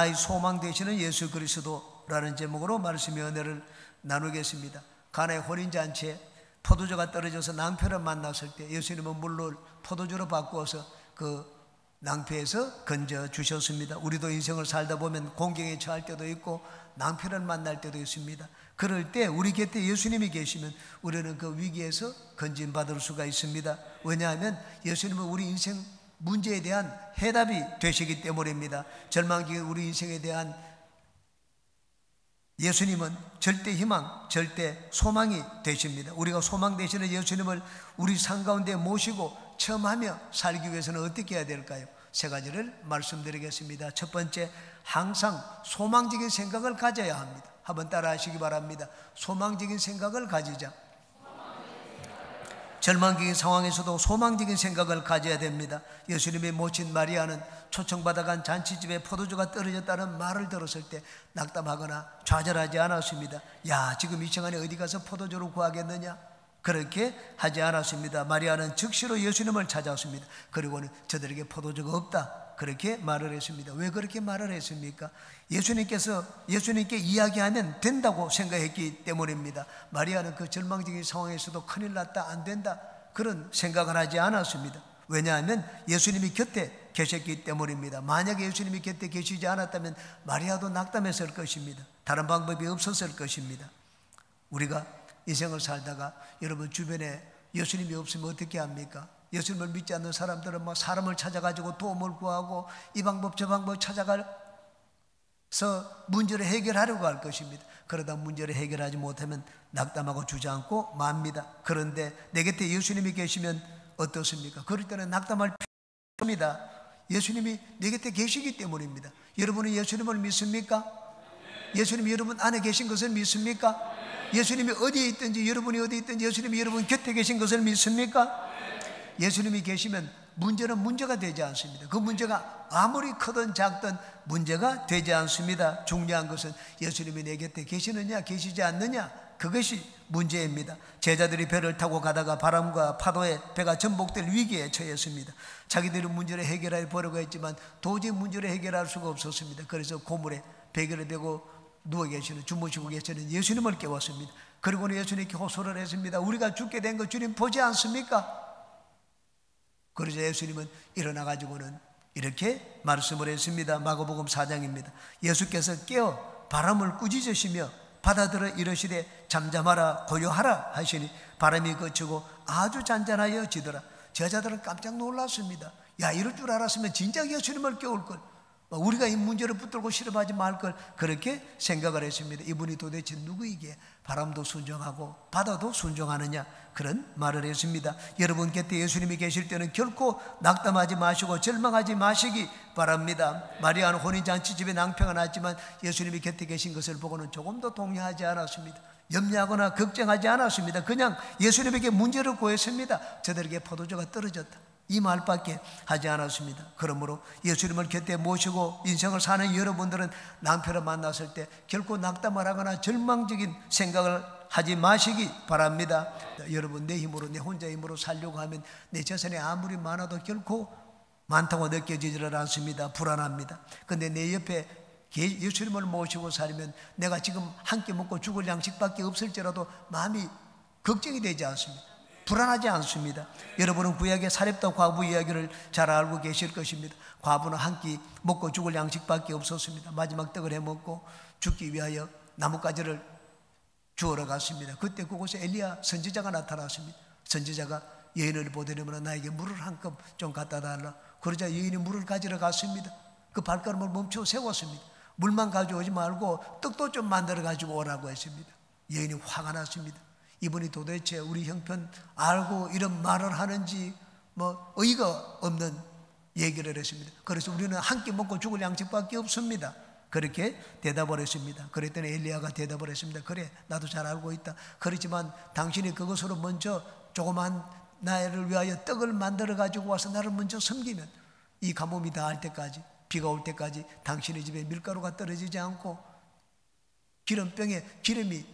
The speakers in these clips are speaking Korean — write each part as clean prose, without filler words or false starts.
나의 소망 되시는 예수 그리스도라는 제목으로 말씀의 은혜를 나누겠습니다. 가나의 혼인잔치에 포도주가 떨어져서 낭패를 만났을 때 예수님은 물을 포도주로 바꾸어서 그 낭패에서 건져 주셨습니다. 우리도 인생을 살다 보면 공경에 처할 때도 있고 낭패를 만날 때도 있습니다. 그럴 때 우리 곁에 예수님이 계시면 우리는 그 위기에서 건진받을 수가 있습니다. 왜냐하면 예수님은 우리 인생 문제에 대한 해답이 되시기 때문입니다. 절망적인 우리 인생에 대한 예수님은 절대 희망, 절대 소망이 되십니다. 우리가 소망 되시는 예수님을 우리 삶 가운데 모시고 체험하며 살기 위해서는 어떻게 해야 될까요? 세 가지를 말씀드리겠습니다. 첫 번째, 항상 소망적인 생각을 가져야 합니다. 한번 따라 하시기 바랍니다. 소망적인 생각을 가지자. 절망적인 상황에서도 소망적인 생각을 가져야 됩니다. 예수님이 모친 마리아는 초청받아간 잔치집에 포도주가 떨어졌다는 말을 들었을 때 낙담하거나 좌절하지 않았습니다. 야, 지금 이 시간에 어디 가서 포도주를 구하겠느냐? 그렇게 하지 않았습니다. 마리아는 즉시로 예수님을 찾아왔습니다. 그리고는 저들에게 포도주가 없다, 그렇게 말을 했습니다. 왜 그렇게 말을 했습니까? 예수님께 이야기하면 된다고 생각했기 때문입니다. 마리아는 그 절망적인 상황에서도 큰일 났다, 안 된다, 그런 생각을 하지 않았습니다. 왜냐하면 예수님이 곁에 계셨기 때문입니다. 만약에 예수님이 곁에 계시지 않았다면 마리아도 낙담했을 것입니다. 다른 방법이 없었을 것입니다. 우리가 인생을 살다가 여러분 주변에 예수님이 없으면 어떻게 합니까? 예수님을 믿지 않는 사람들은 막 사람을 찾아가지고 도움을 구하고 이 방법 저 방법 찾아가서 문제를 해결하려고 할 것입니다. 그러다 문제를 해결하지 못하면 낙담하고 주저앉고 맙니다. 그런데 내 곁에 예수님이 계시면 어떻습니까? 그럴 때는 낙담할 필요가 없습니다. 예수님이 내 곁에 계시기 때문입니다. 여러분은 예수님을 믿습니까? 예수님이 여러분 안에 계신 것을 믿습니까? 예수님이 어디에 있든지, 여러분이 어디에 있든지 예수님이 여러분 곁에 계신 것을 믿습니까? 예수님이 계시면 문제는 문제가 되지 않습니다. 그 문제가 아무리 크든 작든 문제가 되지 않습니다. 중요한 것은 예수님이 내 곁에 계시느냐 계시지 않느냐, 그것이 문제입니다. 제자들이 배를 타고 가다가 바람과 파도에 배가 전복될 위기에 처했습니다. 자기들이 문제를 해결해 보려고 했지만 도저히 문제를 해결할 수가 없었습니다. 그래서 고물에 베개를 베고 누워 계시는, 주무시고 계시는 예수님을 깨웠습니다. 그리고는 예수님께 호소를 했습니다. 우리가 죽게 된 거 주님 보지 않습니까? 그러자 예수님은 일어나 가지고는 이렇게 말씀을 했습니다. 마가복음 4장입니다. 예수께서 깨어 바람을 꾸짖으시며 바다들어 이르시되 잠잠하라 고요하라 하시니 바람이 그치고 아주 잔잔하여 지더라. 제자들은 깜짝 놀랐습니다. 야, 이럴 줄 알았으면 진작 예수님을 깨울 걸, 우리가 이 문제를 붙들고 실험하지 말 걸, 그렇게 생각을 했습니다. 이분이 도대체 누구이기에 바람도 순종하고 바다도 순종하느냐, 그런 말을 했습니다. 여러분 곁에 예수님이 계실 때는 결코 낙담하지 마시고 절망하지 마시기 바랍니다. 마리아는 혼인잔치집에 낭패가 났지만 예수님이 곁에 계신 것을 보고는 조금도 동요하지 않았습니다. 염려하거나 걱정하지 않았습니다. 그냥 예수님에게 문제를 구했습니다. 저들에게 포도주가 떨어졌다, 이 말밖에 하지 않았습니다. 그러므로 예수님을 곁에 모시고 인생을 사는 여러분들은 낭패를 만났을 때 결코 낙담을 하거나 절망적인 생각을 하지 마시기 바랍니다. 여러분, 내 힘으로, 내 혼자 힘으로 살려고 하면 내 재산이 아무리 많아도 결코 많다고 느껴지지를 않습니다. 불안합니다. 근데 내 옆에 예수님을 모시고 살면 내가 지금 한 끼 먹고 죽을 양식밖에 없을지라도 마음이 걱정이 되지 않습니다. 불안하지 않습니다. 여러분은 구약의 사렙다 과부 이야기를 잘 알고 계실 것입니다. 과부는 한 끼 먹고 죽을 양식밖에 없었습니다. 마지막 떡을 해먹고 죽기 위하여 나뭇가지를 주우러 갔습니다. 그때 그곳에 엘리야 선지자가 나타났습니다. 선지자가 여인을 보더니면 나에게 물을 한 컵 좀 갖다 달라. 그러자 여인이 물을 가지러 갔습니다. 그 발걸음을 멈춰 세웠습니다. 물만 가져오지 말고 떡도 좀 만들어 가지고 오라고 했습니다. 여인이 화가 났습니다. 이분이 도대체 우리 형편 알고 이런 말을 하는지 어이가 없는 얘기를 했습니다. 그래서 우리는 한 끼 먹고 죽을 양식밖에 없습니다. 그렇게 대답을 했습니다. 그랬더니 엘리야가 대답을 했습니다. 그래, 나도 잘 알고 있다. 그렇지만 당신이 그것으로 먼저 조그만 나를 위하여 떡을 만들어 가지고 와서 나를 먼저 섬기면 이 가뭄이 다할 때까지 비가 올 때까지 당신의 집에 밀가루가 떨어지지 않고 기름병에 기름이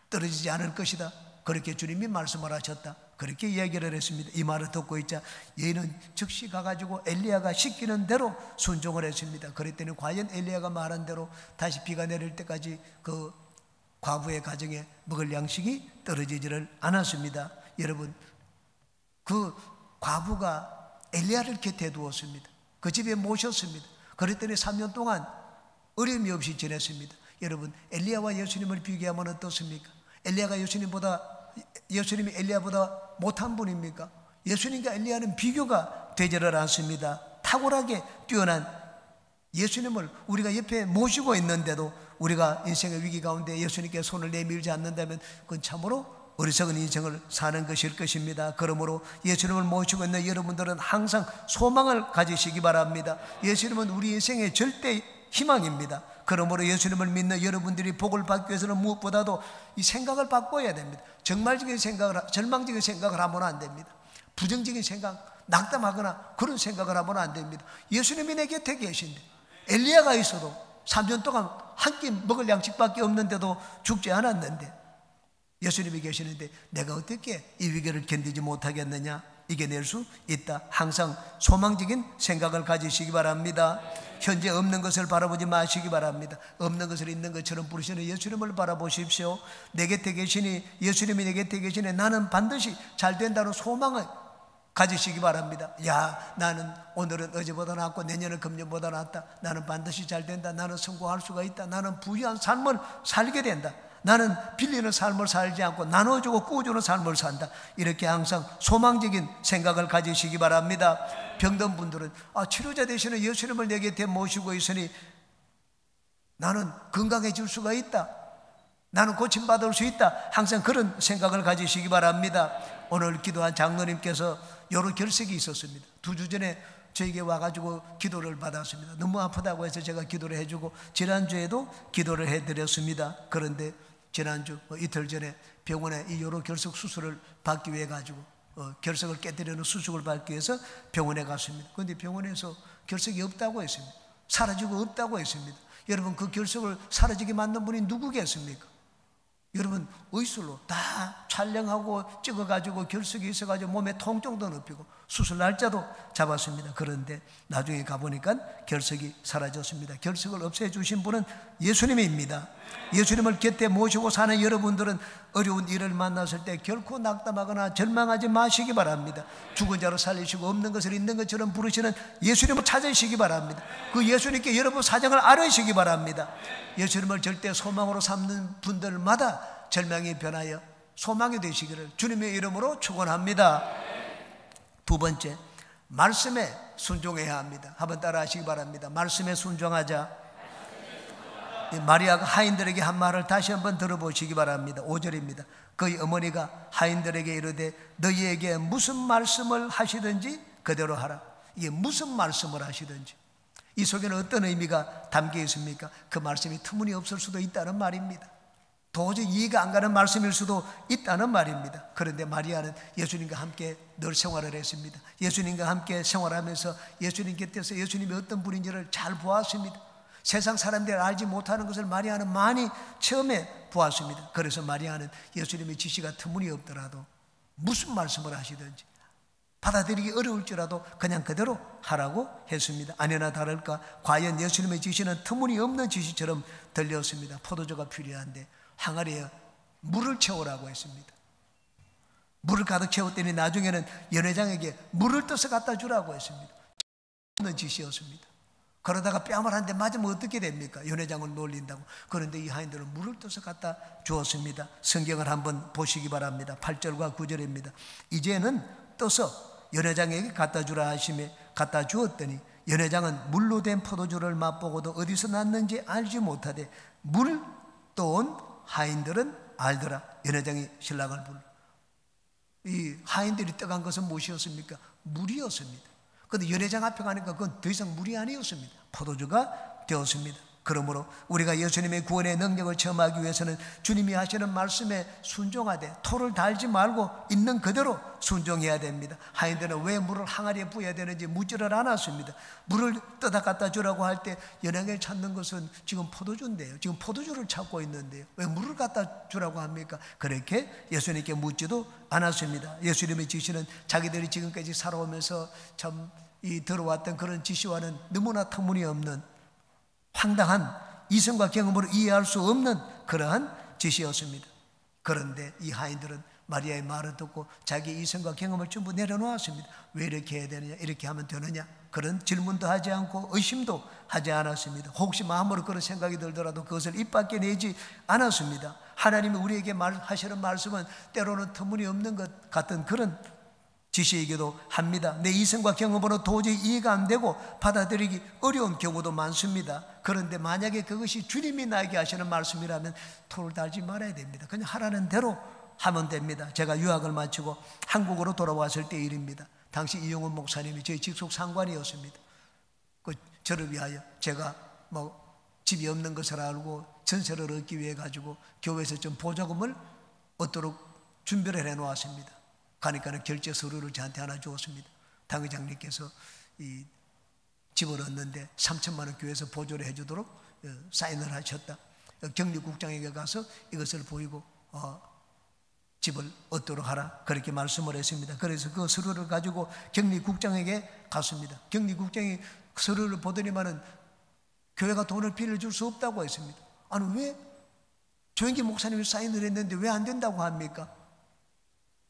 떨어지지 않을 것이다. 그렇게 주님이 말씀을 하셨다. 그렇게 이야기를 했습니다. 이 말을 듣고 있자 얘는 즉시 가가지고 엘리야가 시키는 대로 순종을 했습니다. 그랬더니 과연 엘리야가 말한 대로 다시 비가 내릴 때까지 그 과부의 가정에 먹을 양식이 떨어지지를 않았습니다. 여러분, 그 과부가 엘리야를 곁에 두었습니다. 그 집에 모셨습니다. 그랬더니 3년 동안 어려움이 없이 지냈습니다. 여러분, 엘리야와 예수님을 비교하면 어떻습니까? 예수님이 엘리야보다 못한 분입니까? 예수님과 엘리야는 비교가 되지를 않습니다. 탁월하게 뛰어난 예수님을 우리가 옆에 모시고 있는데도 우리가 인생의 위기 가운데 예수님께 손을 내밀지 않는다면 그건 참으로 어리석은 인생을 사는 것일 것입니다. 그러므로 예수님을 모시고 있는 여러분들은 항상 소망을 가지시기 바랍니다. 예수님은 우리 인생의 절대 희망입니다. 그러므로 예수님을 믿는 여러분들이 복을 받기 위해서는 무엇보다도 이 생각을 바꿔야 됩니다. 절망적인 생각을 하면 안 됩니다. 부정적인 생각, 낙담하거나 그런 생각을 하면 안 됩니다. 예수님이 내 곁에 계신데 엘리야가 있어도 3년 동안 한 끼 먹을 양식밖에 없는데도 죽지 않았는데 예수님이 계시는데 내가 어떻게 이 위기를 견디지 못하겠느냐? 이겨낼 수 있다. 항상 소망적인 생각을 가지시기 바랍니다. 현재 없는 것을 바라보지 마시기 바랍니다. 없는 것을 있는 것처럼 부르시는 예수님을 바라보십시오. 내 곁에 계시니, 예수님이 내 곁에 계시니 나는 반드시 잘 된다는 소망을 가지시기 바랍니다. 야, 나는 오늘은 어제보다 낫고 내년은 금년보다 낫다. 나는 반드시 잘 된다. 나는 성공할 수가 있다. 나는 부유한 삶을 살게 된다. 나는 빌리는 삶을 살지 않고 나눠주고 꾸어주는 삶을 산다. 이렇게 항상 소망적인 생각을 가지시기 바랍니다. 병든 분들은 치료자 되시는 예수님을 내 곁에 모시고 있으니 나는 건강해질 수가 있다. 나는 고침받을 수 있다. 항상 그런 생각을 가지시기 바랍니다. 오늘 기도한 장로님께서 여러 결석이 있었습니다. 2주 전에 저에게 와가지고 기도를 받았습니다. 너무 아프다고 해서 제가 기도를 해주고 지난주에도 기도를 해드렸습니다. 그런데 지난주 이틀 전에 병원에 이 여러 결석 수술을 받기 위해 가지고 결석을 깨뜨리는 수술을 받기 위해서 병원에 갔습니다. 그런데 병원에서 결석이 없다고 했습니다. 사라지고 없다고 했습니다. 여러분, 그 결석을 사라지게 만든 분이 누구겠습니까? 여러분, 의술로 다 촬영하고 찍어가지고 결석이 있어가지고 몸에 통증도 높이고 수술 날짜도 잡았습니다. 그런데 나중에 가보니까 결석이 사라졌습니다. 결석을 없애주신 분은 예수님입니다. 예수님을 곁에 모시고 사는 여러분들은 어려운 일을 만났을 때 결코 낙담하거나 절망하지 마시기 바랍니다. 죽은 자로 살리시고 없는 것을 있는 것처럼 부르시는 예수님을 찾으시기 바랍니다. 그 예수님께 여러분 사정을 아뢰시기 바랍니다. 예수님을 절대 소망으로 삼는 분들마다 절망이 변하여 소망이 되시기를 주님의 이름으로 축원합니다. 두 번째, 말씀에 순종해야 합니다. 한번 따라 하시기 바랍니다. 말씀에 순종하자. 마리아가 하인들에게 한 말을 다시 한번 들어보시기 바랍니다. 5절입니다. 그의 어머니가 하인들에게 이르되 너희에게 무슨 말씀을 하시든지 그대로 하라. 이게 무슨 말씀을 하시든지, 이 속에는 어떤 의미가 담겨 있습니까? 그 말씀이 터무니없을 수도 있다는 말입니다. 도저히 이해가 안 가는 말씀일 수도 있다는 말입니다. 그런데 마리아는 예수님과 함께 늘 생활을 했습니다. 예수님과 함께 생활하면서 예수님 곁에서 예수님이 어떤 분인지를 잘 보았습니다. 세상 사람들이 알지 못하는 것을 마리아는 많이 처음에 보았습니다. 그래서 마리아는 예수님의 지시가 터무니없더라도 무슨 말씀을 하시든지 받아들이기 어려울지라도 그냥 그대로 하라고 했습니다. 아니나 다를까 과연 예수님의 지시는 터무니없는 지시처럼 들렸습니다. 포도주가 필요한데 항아리에 물을 채우라고 했습니다. 물을 가득 채웠더니 나중에는 연회장에게 물을 떠서 갖다 주라고 했습니다. 없는 지시였습니다. 그러다가 뺨을 한 대 맞으면 어떻게 됩니까? 연회장을 놀린다고. 그런데 이 하인들은 물을 떠서 갖다 주었습니다. 성경을 한번 보시기 바랍니다. 8절과 9절입니다. 이제는 떠서 연회장에게 갖다 주라 하시매 갖다 주었더니 연회장은 물로 된 포도주를 맛보고도 어디서 났는지 알지 못하되 물 떠온 하인들은 알더라. 연회장이 신랑을 불러. 이 하인들이 떠간 것은 무엇이었습니까? 물이었습니다. 그런데 연회장 앞에 가니까 그건 더 이상 물이 아니었습니다. 포도주가 되었습니다. 그러므로 우리가 예수님의 구원의 능력을 체험하기 위해서는 주님이 하시는 말씀에 순종하되 토를 달지 말고 있는 그대로 순종해야 됩니다. 하인들은 왜 물을 항아리에 부어야 되는지 묻지를 않았습니다. 물을 떠다 갖다 주라고 할 때 연약을 찾는 것은 지금 포도주인데요, 지금 포도주를 찾고 있는데요, 왜 물을 갖다 주라고 합니까? 그렇게 예수님께 묻지도 않았습니다. 예수님의 지시는 자기들이 지금까지 살아오면서 참 이 들어왔던 그런 지시와는 너무나 터무니없는 황당한 이성과 경험으로 이해할 수 없는 그러한 지시였습니다. 그런데 이 하인들은 마리아의 말을 듣고 자기 이성과 경험을 전부 내려놓았습니다. 왜 이렇게 해야 되느냐, 이렇게 하면 되느냐, 그런 질문도 하지 않고 의심도 하지 않았습니다. 혹시 마음으로 그런 생각이 들더라도 그것을 입 밖에 내지 않았습니다. 하나님이 우리에게 하시는 말씀은 때로는 터무니없는 것 같은 그런 지시이기도 합니다. 내 이성과 경험으로 도저히 이해가 안 되고 받아들이기 어려운 경우도 많습니다. 그런데 만약에 그것이 주님이 나에게 하시는 말씀이라면 토를 달지 말아야 됩니다. 그냥 하라는 대로 하면 됩니다. 제가 유학을 마치고 한국으로 돌아왔을 때 일입니다. 당시 이용훈 목사님이 저희 직속 상관이었습니다. 저를 위하여 제가 집이 없는 것을 알고 전세를 얻기 위해 가지고 교회에서 좀 보조금을 얻도록 준비를 해 놓았습니다. 가니까는 결제 서류를 저한테 하나 주었습니다. 당회장님께서 이 집을 얻는데 3천만 원 교회에서 보조를 해주도록 사인을 하셨다. 경리국장에게 가서 이것을 보이고 집을 얻도록 하라, 그렇게 말씀을 했습니다. 그래서 그 서류를 가지고 경리국장에게 갔습니다. 경리국장이 서류를 보더니만은 교회가 돈을 빌려줄 수 없다고 했습니다. 아니, 왜 조영기 목사님이 사인을 했는데 왜 안 된다고 합니까?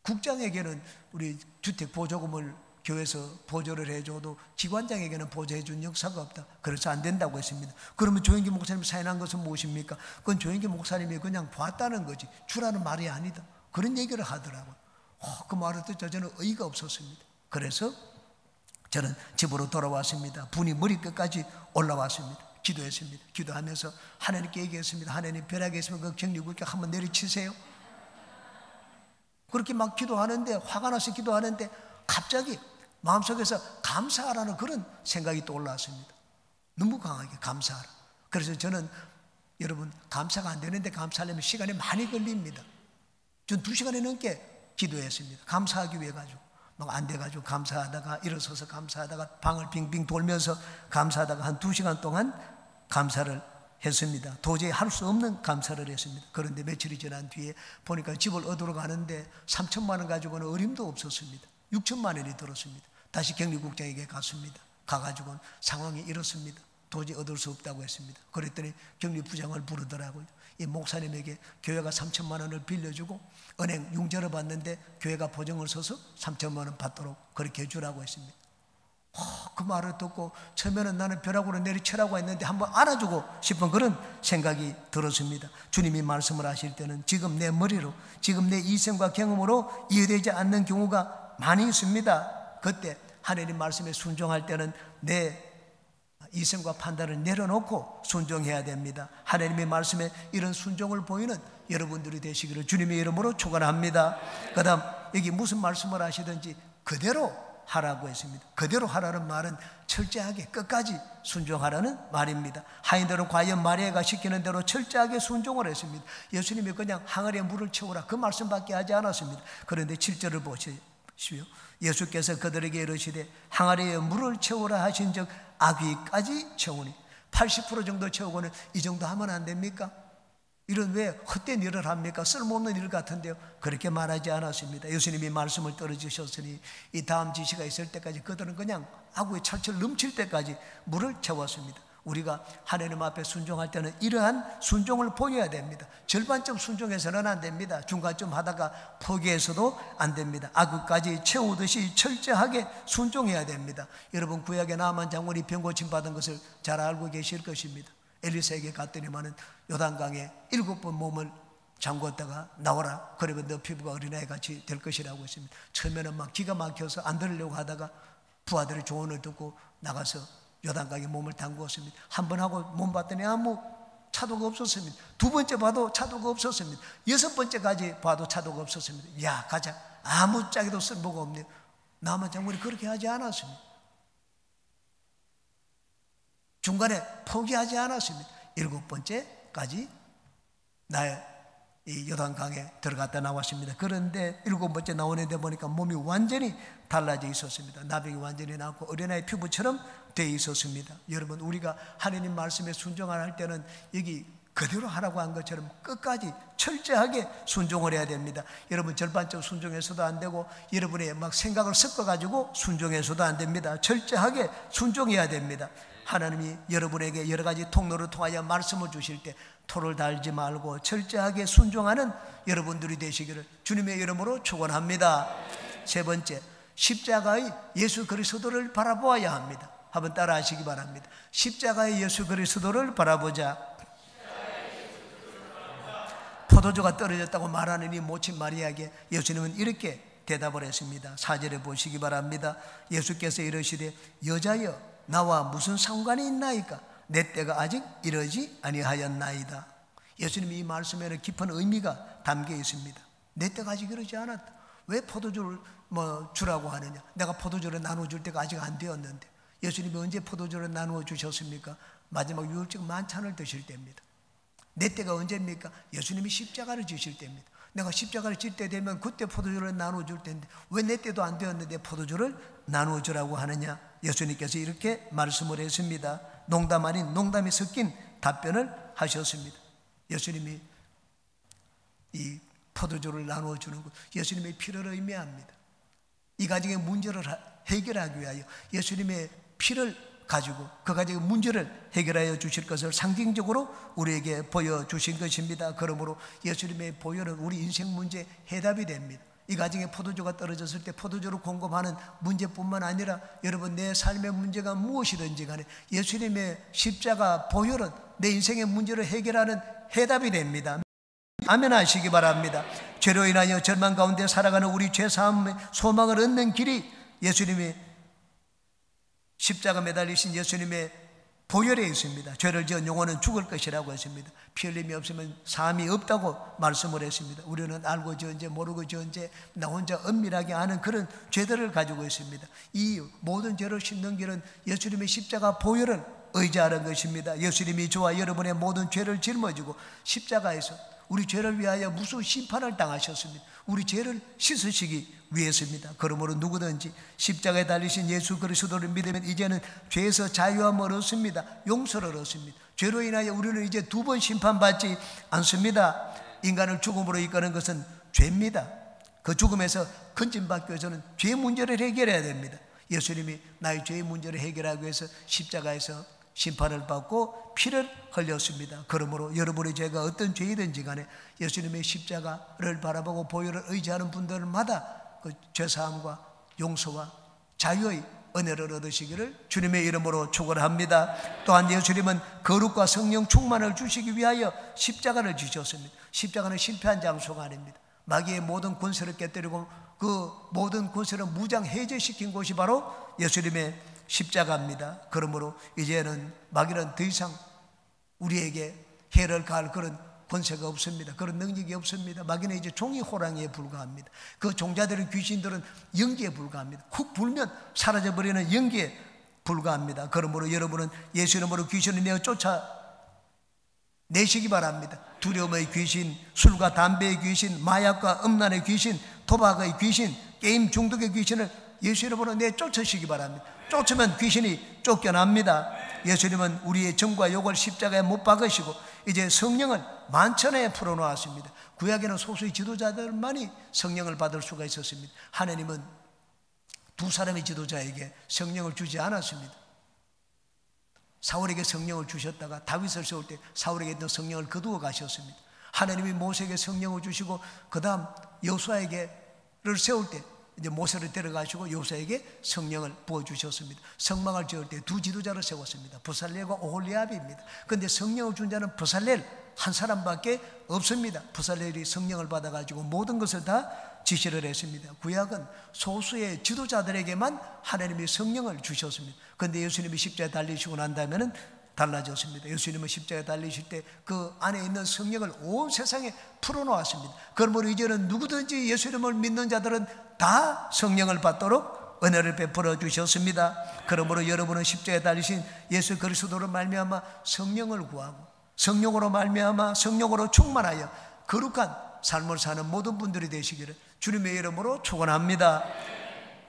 국장에게는 우리 주택 보조금을 교회에서 보조를 해줘도 기관장에게는 보조해 준 역사가 없다. 그래서 안 된다고 했습니다. 그러면 조영기 목사님 사인한 것은 무엇입니까? 그건 조영기 목사님이 그냥 봤다는 거지 주라는 말이 아니다, 그런 얘기를 하더라고요. 그 말을 듣자 저는 의의가 없었습니다. 그래서 저는 집으로 돌아왔습니다. 분이 머리끝까지 올라왔습니다. 기도했습니다. 기도하면서 하나님께 얘기했습니다. 하나님, 벼락에 있으면 그 경리국장 한번 내리치세요. 그렇게 막 기도하는데, 화가 나서 기도하는데 갑자기 마음속에서 감사하라는 그런 생각이 또 올라왔습니다. 너무 강하게 감사하라. 그래서 저는 여러분, 감사가 안 되는데 감사하려면 시간이 많이 걸립니다. 전 2시간이 넘게 기도했습니다. 감사하기 위해 가지고 막 안 돼가지고 감사하다가 일어서서 감사하다가 방을 빙빙 돌면서 감사하다가 한 2시간 동안 감사를 했습니다. 도저히 할 수 없는 감사를 했습니다. 그런데 며칠이 지난 뒤에 보니까 집을 얻으러 가는데 3천만 원 가지고는 어림도 없었습니다. 6천만 원이 들었습니다. 다시 경리국장에게 갔습니다. 가가지고는 상황이 이렇습니다. 도저히 얻을 수 없다고 했습니다. 그랬더니 경리부장을 부르더라고요. 이 목사님에게 교회가 3천만 원을 빌려주고 은행 융자를 받는데 교회가 보증을 서서 3천만 원 받도록 그렇게 해주라고 했습니다. 그 말을 듣고 처음에는 나는 벼락으로 내리치라고 했는데 한번 안아주고 싶은 그런 생각이 들었습니다. 주님이 말씀을 하실 때는 지금 내 머리로, 지금 내 이성과 경험으로 이해되지 않는 경우가 많이 있습니다. 그때 하나님 말씀에 순종할 때는 내 이성과 판단을 내려놓고 순종해야 됩니다. 하나님의 말씀에 이런 순종을 보이는 여러분들이 되시기를 주님의 이름으로 축원합니다. 그 다음 여기 무슨 말씀을 하시든지 그대로 하라고 했습니다. 그대로 하라는 말은 철저하게 끝까지 순종하라는 말입니다. 하인들은 과연 마리아가 시키는 대로 철저하게 순종을 했습니다. 예수님이 그냥 항아리에 물을 채우라 그 말씀밖에 하지 않았습니다. 그런데 7절을 보십시오. 예수께서 그들에게 이르시되 항아리에 물을 채우라 하신즉 아귀까지 채우니 80% 정도 채우고는 이 정도 하면 안 됩니까? 이런 왜 헛된 일을 합니까? 쓸모없는 일 같은데요. 그렇게 말하지 않았습니다. 예수님이 말씀을 떨어주셨으니 이 다음 지시가 있을 때까지 그들은 그냥 아구에 철철 넘칠 때까지 물을 채웠습니다. 우리가 하나님 앞에 순종할 때는 이러한 순종을 보여야 됩니다. 절반쯤 순종해서는 안 됩니다. 중간쯤 하다가 포기해서도 안 됩니다. 아구까지 채우듯이 철저하게 순종해야 됩니다. 여러분, 구약의 나만 장군이 병 고침 받은 것을 잘 알고 계실 것입니다. 엘리사에게 갔더니만은 요단강에 7번 몸을 잠궜다가 나오라. 그러면 너 피부가 어린아이 같이 될 것이라고 했습니다. 처음에는 막 기가 막혀서 안 들으려고 하다가 부하들의 조언을 듣고 나가서 요단강에 몸을 담그었습니다. 한 번 하고 몸 봤더니 아무 차도가 없었습니다. 2번째 봐도 차도가 없었습니다. 6번째까지 봐도 차도가 없었습니다. 야, 가자. 아무 짝에도 쓸모가 없네요. 나만 장군이 그렇게 하지 않았습니다. 중간에 포기하지 않았습니다. 7번째까지 나의 이 요단강에 들어갔다 나왔습니다. 그런데 7번째 나오는데 보니까 몸이 완전히 달라져 있었습니다. 나병이 완전히 나왔고 어린아이 피부처럼 돼 있었습니다. 여러분, 우리가 하나님 말씀에 순종을 할 때는 여기 그대로 하라고 한 것처럼 끝까지 철저하게 순종을 해야 됩니다. 여러분, 절반적 순종해서도 안 되고 여러분의 막 생각을 섞어가지고 순종해서도 안 됩니다. 철저하게 순종해야 됩니다. 하나님이 여러분에게 여러 가지 통로를 통하여 말씀을 주실 때 토를 달지 말고 철저하게 순종하는 여러분들이 되시기를 주님의 이름으로 축원합니다. 세 번째, 십자가의 예수 그리스도를 바라보아야 합니다. 한번 따라 하시기 바랍니다. 십자가의 예수 그리스도를 바라보자. 포도주가 떨어졌다고 말하는 이 모친 마리아에게 예수님은 이렇게 대답을 했습니다. 4절에 보시기 바랍니다. 예수께서 이르시되 여자여 나와 무슨 상관이 있나이까? 내 때가 아직 이르지 아니하였나이다. 예수님이 이 말씀에는 깊은 의미가 담겨 있습니다. 내 때가 아직 이르지 않았다. 왜 포도주를 주라고 하느냐? 내가 포도주를 나눠줄 때가 아직 안 되었는데. 예수님이 언제 포도주를 나누어 주셨습니까? 마지막 유월절 만찬을 드실 때입니다. 내 때가 언제입니까? 예수님이 십자가를 지실 때입니다. 내가 십자가를 질 때 되면 그때 포도주를 나눠줄 텐데 왜 내 때도 안 되었는데 포도주를 나눠주라고 하느냐? 예수님께서 이렇게 말씀을 했습니다. 농담 아닌 농담이 섞인 답변을 하셨습니다. 예수님이 이 포도주를 나눠주는 것, 예수님의 피를 의미합니다. 이 가정의 문제를 해결하기 위하여 예수님의 피를 가지고 그 가정의 문제를 해결하여 주실 것을 상징적으로 우리에게 보여주신 것입니다. 그러므로 예수님의 보혈은 우리 인생 문제 해답이 됩니다. 이 가정에 포도주가 떨어졌을 때 포도주를 공급하는 문제뿐만 아니라 여러분 내 삶의 문제가 무엇이든지 간에 예수님의 십자가 보혈은 내 인생의 문제를 해결하는 해답이 됩니다. 아멘 하시기 바랍니다. 죄로 인하여 절망 가운데 살아가는 우리 죄사함의 소망을 얻는 길이 예수님의 십자가 매달리신 예수님의 보혈에 있습니다. 죄를 지은 영혼은 죽을 것이라고 했습니다. 피 흘림이 없으면 사함이 없다고 말씀을 했습니다. 우리는 알고 지은 죄 모르고 지은 죄 나 혼자 은밀하게 아는 그런 죄들을 가지고 있습니다. 이 모든 죄를 씻는 길은 예수님의 십자가 보혈을 의지하는 것입니다. 예수님이 저와 여러분의 모든 죄를 짊어지고 십자가에서 우리 죄를 위하여 무수한 심판을 당하셨습니다. 우리 죄를 씻으시기 위해서입니다. 그러므로 누구든지 십자가에 달리신 예수 그리스도를 믿으면 이제는 죄에서 자유함을 얻습니다. 용서를 얻습니다. 죄로 인하여 우리는 이제 2번 심판받지 않습니다. 인간을 죽음으로 이끄는 것은 죄입니다. 그 죽음에서 건진받기 위해서는 죄 문제를 해결해야 됩니다. 예수님이 나의 죄의 문제를 해결하기 위해서 십자가에서 심판을 받고 피를 흘렸습니다. 그러므로 여러분의 죄가 어떤 죄이든지 간에 예수님의 십자가를 바라보고 보혈을 의지하는 분들마다 그 죄사함과 용서와 자유의 은혜를 얻으시기를 주님의 이름으로 축원합니다. 또한 예수님은 거룩과 성령 충만을 주시기 위하여 십자가를 지셨습니다. 십자가는 실패한 장소가 아닙니다. 마귀의 모든 권세를 깨뜨리고 그 모든 권세를 무장 해제시킨 곳이 바로 예수님의 십자가입니다. 그러므로 이제는 마귀는 더 이상 우리에게 해를 가할 그런 권세가 없습니다. 그런 능력이 없습니다. 마귀는 이제 종이 호랑이에 불과합니다. 그 종자들의 귀신들은 연기에 불과합니다. 훅 불면 사라져버리는 연기에 불과합니다. 그러므로 여러분은 예수 이름으로 귀신을 내어 쫓아내시기 바랍니다. 두려움의 귀신, 술과 담배의 귀신, 마약과 음란의 귀신, 도박의 귀신, 게임 중독의 귀신을 예수 이름으로 내쫓으시기 바랍니다. 쫓으면 귀신이 쫓겨납니다. 예수님은 우리의 정과 욕을 십자가에 못 박으시고 이제 성령을 만천하에 풀어놓았습니다. 구약에는 소수의 지도자들만이 성령을 받을 수가 있었습니다. 하나님은 2사람의 지도자에게 성령을 주지 않았습니다. 사울에게 성령을 주셨다가 다윗을 세울 때 사울에게 있던 성령을 거두어 가셨습니다. 하나님이 모세에게 성령을 주시고 그 다음 여호수아를 세울 때 이제 모세를 데려가시고 여호수아에게 성령을 부어주셨습니다. 성막을 지을 때 2 지도자를 세웠습니다. 브살렐과 오홀리압입니다. 그런데 성령을 준 자는 브살렐 한 사람밖에 없습니다. 브살렐이 성령을 받아가지고 모든 것을 다 지시를 했습니다. 구약은 소수의 지도자들에게만 하나님이 성령을 주셨습니다. 그런데 예수님이 십자가에 달리시고 난 다음에는 달라졌습니다. 예수님은 십자가에 달리실 때 그 안에 있는 성령을 온 세상에 풀어놓았습니다. 그러므로 이제는 누구든지 예수님을 믿는 자들은 다 성령을 받도록 은혜를 베풀어 주셨습니다. 그러므로 여러분은 십자가에 달리신 예수 그리스도로 말미암아 성령을 구하고 성령으로 말미암아 성령으로 충만하여 거룩한 삶을 사는 모든 분들이 되시기를 주님의 이름으로 축원합니다.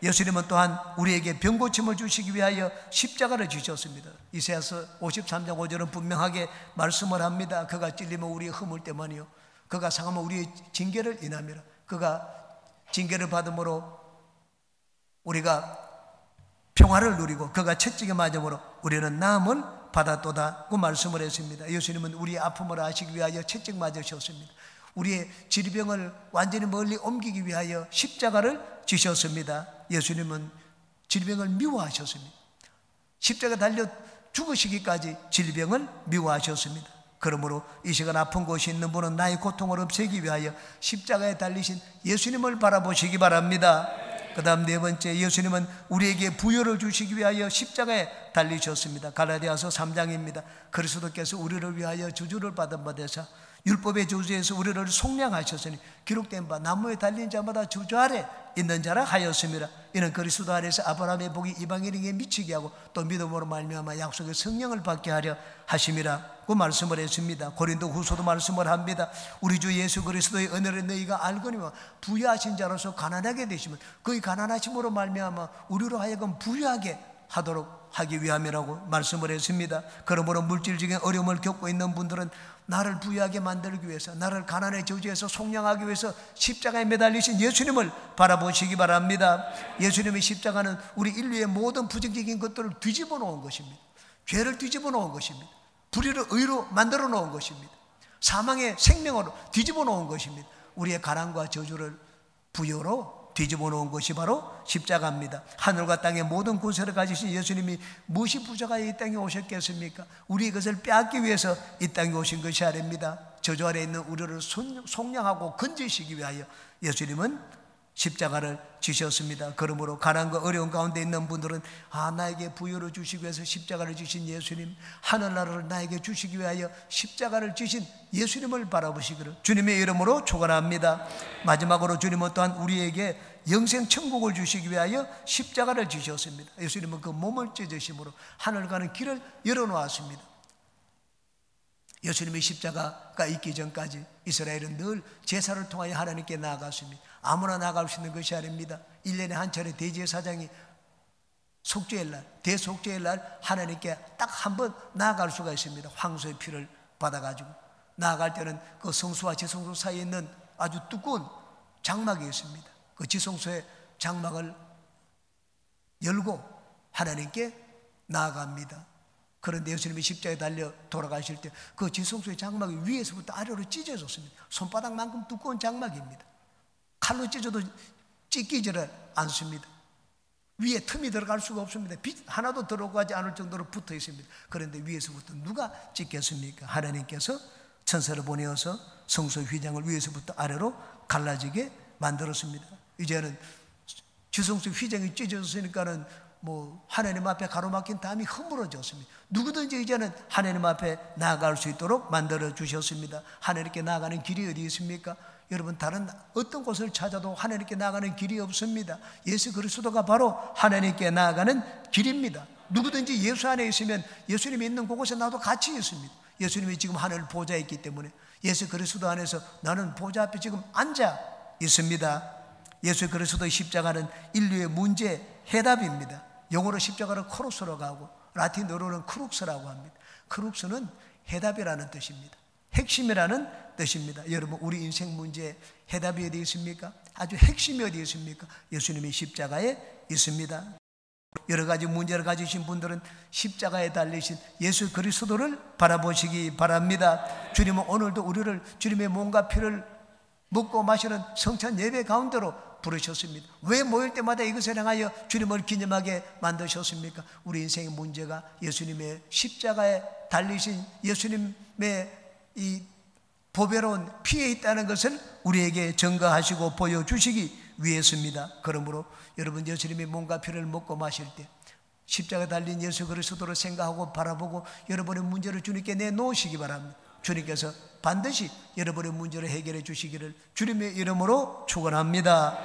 예수님은 또한 우리에게 병고침을 주시기 위하여 십자가를 지셨습니다. 이사야서 53장 5절은 분명하게 말씀을 합니다. 그가 찔리면 우리의 허물 때문이요 그가 상하면 우리의 징계를 인함이라. 그가 징계를 받음으로 우리가 평화를 누리고 그가 채찍에 맞음으로 우리는 나음을 받았도다고 말씀을 했습니다. 예수님은 우리의 아픔을 아시기 위하여 채찍 맞으셨습니다. 우리의 질병을 완전히 멀리 옮기기 위하여 십자가를 지셨습니다. 예수님은 질병을 미워하셨습니다. 십자가 달려 죽으시기까지 질병을 미워하셨습니다. 그러므로 이 시간 아픈 곳이 있는 분은 나의 고통을 없애기 위하여 십자가에 달리신 예수님을 바라보시기 바랍니다. 그 다음 네 번째, 예수님은 우리에게 부요를 주시기 위하여 십자가에 달리셨습니다. 갈라디아서 3장입니다. 그리스도께서 우리를 위하여 저주를 받은 바 되사 율법의 저주에서 우리를 속량하셨으니 기록된 바 나무에 달린 자마다 저주 아래 있는 자라 하였습니다. 이는 그리스도 안에서 아브라함의 복이 이방인에게 미치게 하고 또 믿음으로 말미암아 약속의 성령을 받게 하려 하심이라고 말씀을 했습니다. 고린도 후서도 말씀을 합니다. 우리 주 예수 그리스도의 은혜를 너희가 알거니와 부유하신 자로서 가난하게 되시면 그의 가난하심으로 말미암아 우리로 하여금 부유하게 하도록 하기 위함이라고 말씀을 했습니다. 그러므로 물질적인 어려움을 겪고 있는 분들은 나를 부유하게 만들기 위해서, 나를 가난의 저주에서 속량하기 위해서 십자가에 매달리신 예수님을 바라보시기 바랍니다. 예수님의 십자가는 우리 인류의 모든 부정적인 것들을 뒤집어 놓은 것입니다. 죄를 뒤집어 놓은 것입니다. 불의를 의로 만들어 놓은 것입니다. 사망의 생명으로 뒤집어 놓은 것입니다. 우리의 가난과 저주를 부여로 뒤집어 놓은 것이 바로 십자가입니다. 하늘과 땅의 모든 권세를 가지신 예수님이 무엇이 부자가 이 땅에 오셨겠습니까? 우리 그것을 빼앗기 위해서 이 땅에 오신 것이 아닙니다. 저주 아래 있는 우리를 속량하고 건지시기 위하여 예수님은 십자가를 지셨습니다. 그러므로 가난과 어려운 가운데 있는 분들은 나에게 부여를 주시기 위해서 십자가를 지신 예수님, 하늘나라를 나에게 주시기 위하여 십자가를 지신 예수님을 바라보시기를 주님의 이름으로 축원합니다. 마지막으로 주님은 또한 우리에게 영생 천국을 주시기 위하여 십자가를 지셨습니다. 예수님은 그 몸을 찢으심으로 하늘 가는 길을 열어놓았습니다. 예수님의 십자가가 있기 전까지 이스라엘은 늘 제사를 통하여 하나님께 나아갔습니다. 아무나 나아갈 수 있는 것이 아닙니다. 1년에 한 차례 대제사장이 속죄일 날, 대속죄일 날 하나님께 딱 한 번 나아갈 수가 있습니다. 황소의 피를 받아가지고 나아갈 때는 그 성소와 지성소 사이에 있는 아주 두꺼운 장막이 있습니다. 그 지성소의 장막을 열고 하나님께 나아갑니다. 그런데 예수님이 십자가에 달려 돌아가실 때 그 지성소의 장막이 위에서부터 아래로 찢어졌습니다. 손바닥만큼 두꺼운 장막입니다. 칼로 찢어도 찢기지를 않습니다. 위에 틈이 들어갈 수가 없습니다. 빛 하나도 들어가지 않을 정도로 붙어 있습니다. 그런데 위에서부터 누가 찢겠습니까? 하나님께서 천사를 보내어서 성소 휘장을 위에서부터 아래로 갈라지게 만들었습니다. 이제는 지성소 휘장이 찢어졌으니까는 하나님 앞에 가로막힌 담이 허물어졌습니다. 누구든지 이제는 하나님 앞에 나아갈 수 있도록 만들어 주셨습니다. 하나님께 나아가는 길이 어디 있습니까? 여러분, 다른 어떤 곳을 찾아도 하나님께 나아가는 길이 없습니다. 예수 그리스도가 바로 하나님께 나아가는 길입니다. 누구든지 예수 안에 있으면 예수님이 있는 곳에 나도 같이 있습니다. 예수님이 지금 하늘 보좌에 있기 때문에 예수 그리스도 안에서 나는 보좌 앞에 지금 앉아 있습니다. 예수 그리스도의 십자가는 인류의 문제 해답입니다. 영어로 십자가를 크로스라고 하고 라틴어로는 크룩스라고 합니다. 크룩스는 해답이라는 뜻입니다. 핵심이라는 뜻입니다. 여러분, 우리 인생 문제의 해답이 어디 있습니까? 아주 핵심이 어디 있습니까? 예수님의 십자가에 있습니다. 여러 가지 문제를 가지신 분들은 십자가에 달리신 예수 그리스도를 바라보시기 바랍니다. 주님은 오늘도 우리를 주님의 몸과 피를 먹고 마시는 성찬 예배 가운데로 부르셨습니다. 왜 모일 때마다 이것을 향하여 주님을 기념하게 만드셨습니까? 우리 인생의 문제가 예수님의 십자가에 달리신 예수님의 이 보배로운 피에 있다는 것을 우리에게 증거하시고 보여주시기 위해서입니다. 그러므로 여러분, 예수님의 몸과 피를 먹고 마실 때 십자가에 달린 예수 그리스도를 생각하고 바라보고 여러분의 문제를 주님께 내놓으시기 바랍니다. 주님께서 반드시 여러분의 문제를 해결해 주시기를 주님의 이름으로 축원합니다.